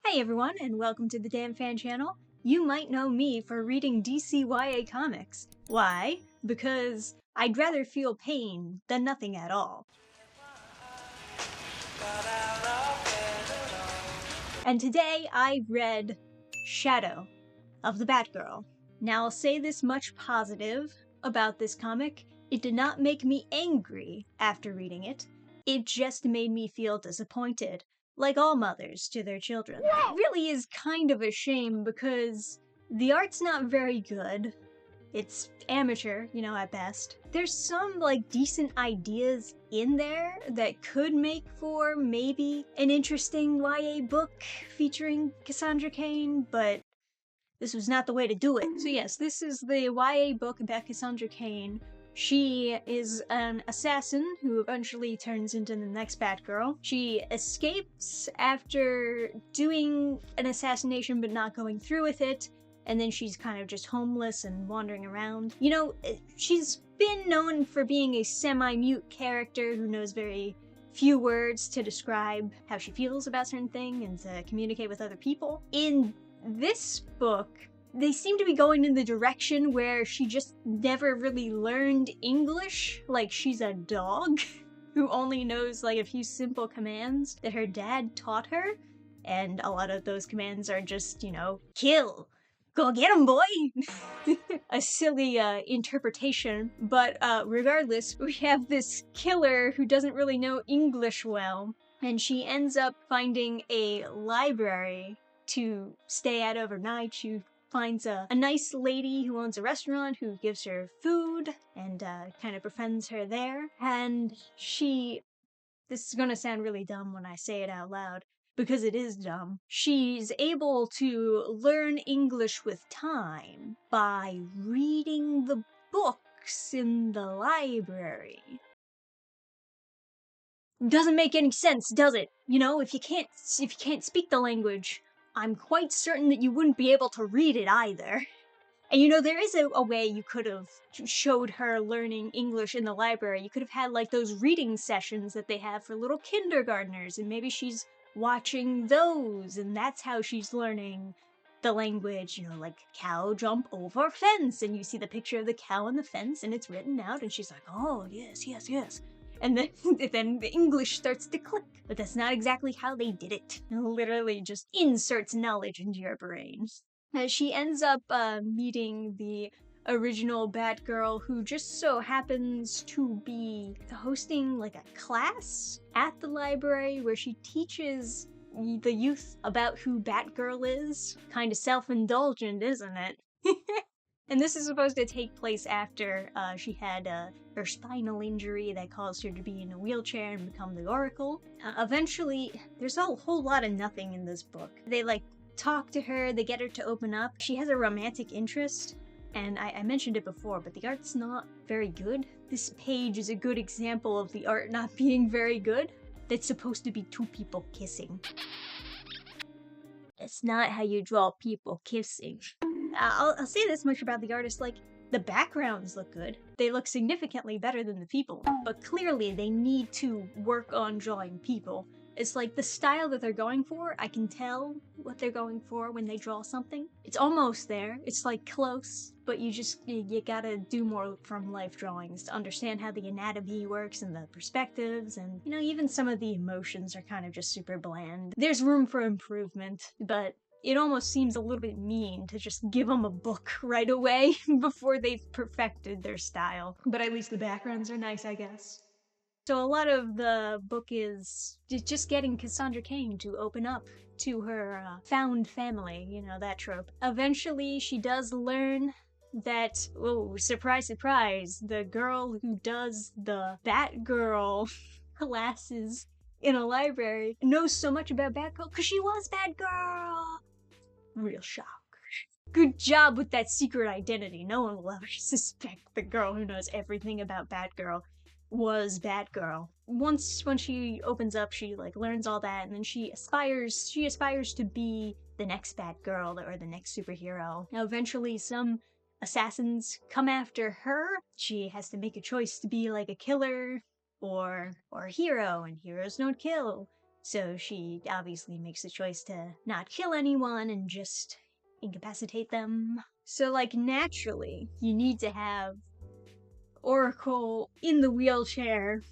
Hey everyone, and welcome to the dannphan channel. You might know me for reading DC YA comics. Why? Because I'd rather feel pain than nothing at all. And today I read Shadow of the Batgirl. Now I'll say this much positive about this comic. It did not make me angry after reading it. It just made me feel disappointed. Like all mothers to their children. It really is kind of a shame because the art's not very good. It's amateur, at best. There's some, decent ideas in there that could make for maybe an interesting YA book featuring Cassandra Cain, but this was not the way to do it. So yes, this is the YA book about Cassandra Cain. She is an assassin who eventually turns into the next Batgirl. She escapes after doing an assassination but not going through with it, and then she's kind of just homeless and wandering around. She's been known for being a semi-mute character who knows very few words to describe how she feels about certain things and to communicate with other people. In this book, they seem to be going in the direction where she just never really learned English, like she's a dog who only knows a few simple commands that her dad taught her, and a lot of those commands are just, kill, go get him, boy! A silly interpretation, but regardless, we have this killer who doesn't really know English well, and she ends up finding a library to stay at overnight. She finds a nice lady who owns a restaurant who gives her food and kind of befriends her there. And this is gonna sound really dumb when I say it out loud, because it is dumb. She's able to learn English with time by reading the books in the library. Doesn't make any sense, does it? If you can't speak the language, I'm quite certain that you wouldn't be able to read it either. And there is a way you could have showed her learning English in the library. You could have had those reading sessions that they have for little kindergartners, and maybe she's watching those, and that's how she's learning the language, cow jump over fence, and you see the picture of the cow on the fence, and it's written out, and she's like, oh, yes, yes, yes. And then the English starts to click. But that's not exactly how they did it. It literally just inserts knowledge into your brain. She ends up meeting the original Batgirl, who just so happens to be hosting a class at the library where she teaches the youth about who Batgirl is. Kind of self-indulgent, isn't it? And this is supposed to take place after she had her spinal injury that caused her to be in a wheelchair and become the Oracle. Eventually, there's a whole lot of nothing in this book. They talk to her, they get her to open up. She has a romantic interest, and I mentioned it before, but the art's not very good. This page is a good example of the art not being very good. That's supposed to be two people kissing. That's not how you draw people kissing. I'll say this much about the artist, the backgrounds look good. They look significantly better than the people, but clearly they need to work on drawing people. It's the style that they're going for, I can tell what they're going for when they draw something. It's almost there, it's close, but you gotta do more from life drawings to understand how the anatomy works and the perspectives, and even some of the emotions are kind of just super bland. There's room for improvement, but it almost seems a little bit mean to just give them a book right away before they've perfected their style. But at least the backgrounds are nice, I guess. So a lot of the book is just getting Cassandra Cain to open up to her found family, that trope. Eventually, she does learn that, oh, surprise, surprise, the girl who does the Batgirl classes in a library knows so much about Batgirl because she was Batgirl! Real shock. Good job with that secret identity. No one will ever suspect the girl who knows everything about Batgirl was Batgirl. When she opens up, she learns all that, and then she aspires to be the next Batgirl or the next superhero. Now eventually some assassins come after her. She has to make a choice to be a killer or a hero, and heroes don't kill. So she obviously makes the choice to not kill anyone and just incapacitate them. So, like, naturally, you need to have Oracle in the wheelchair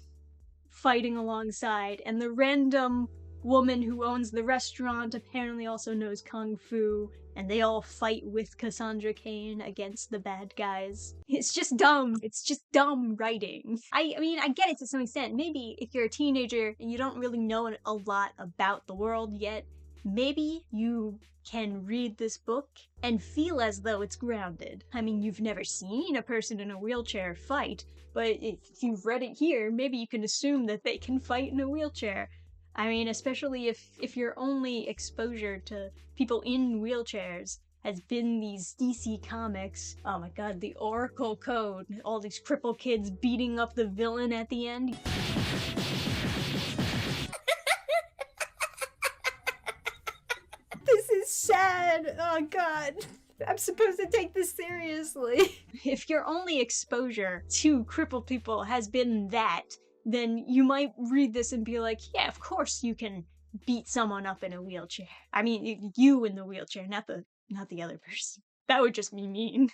fighting alongside, and the random woman who owns the restaurant apparently also knows Kung Fu, and they all fight with Cassandra Cain against the bad guys. It's just dumb. It's just dumb writing. I mean, I get it to some extent. Maybe if you're a teenager and you don't really know a lot about the world yet, maybe you can read this book and feel as though it's grounded. I mean, you've never seen a person in a wheelchair fight, but if you've read it here, maybe you can assume that they can fight in a wheelchair. I mean, especially if your only exposure to people in wheelchairs has been these DC comics. Oh my god, the Oracle Code. All these crippled kids beating up the villain at the end. This is sad. Oh god. I'm supposed to take this seriously. If your only exposure to crippled people has been that, then you might read this and be like, yeah, of course you can beat someone up in a wheelchair. I mean, you in the wheelchair, not the other person. That would just be mean.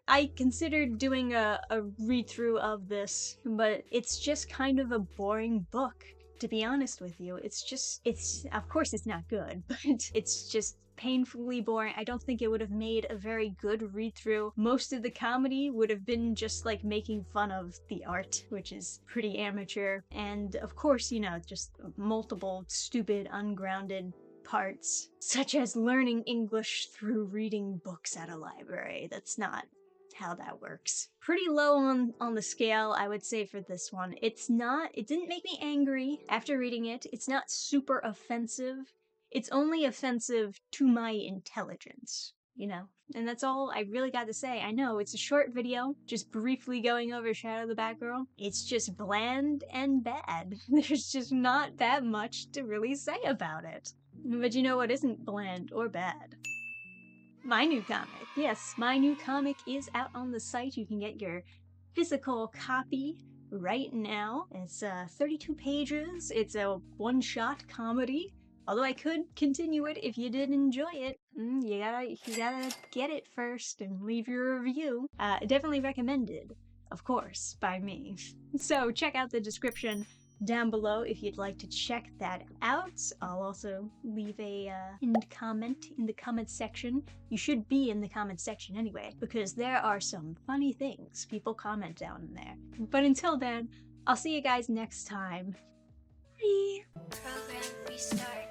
I considered doing a read-through of this, but it's just kind of a boring book, to be honest with you. Of course it's not good, but it's just painfully boring. I don't think it would have made a very good read-through. Most of the comedy would have been just like making fun of the art, which is pretty amateur. And of course, you know, just multiple stupid, ungrounded parts, such as learning English through reading books at a library. That's not how that works. Pretty low on the scale, I would say, for this one. It didn't make me angry after reading it. It's not super offensive. It's only offensive to my intelligence, you know? And that's all I really got to say. I know, it's a short video, just briefly going over Shadow the Batgirl. It's just bland and bad. There's just not that much to really say about it. But you know what isn't bland or bad? My new comic. Yes, my new comic is out on the site. You can get your physical copy right now. It's 32 pages. It's a one-shot comedy. Although I could continue it if you did enjoy it. You gotta get it first and leave your review. Definitely recommended, of course, by me. So check out the description down below if you'd like to check that out. I'll also leave a comment in the comment section. You should be in the comment section anyway, because there are some funny things people comment down in there. But until then, I'll see you guys next time. Bye! Program restart.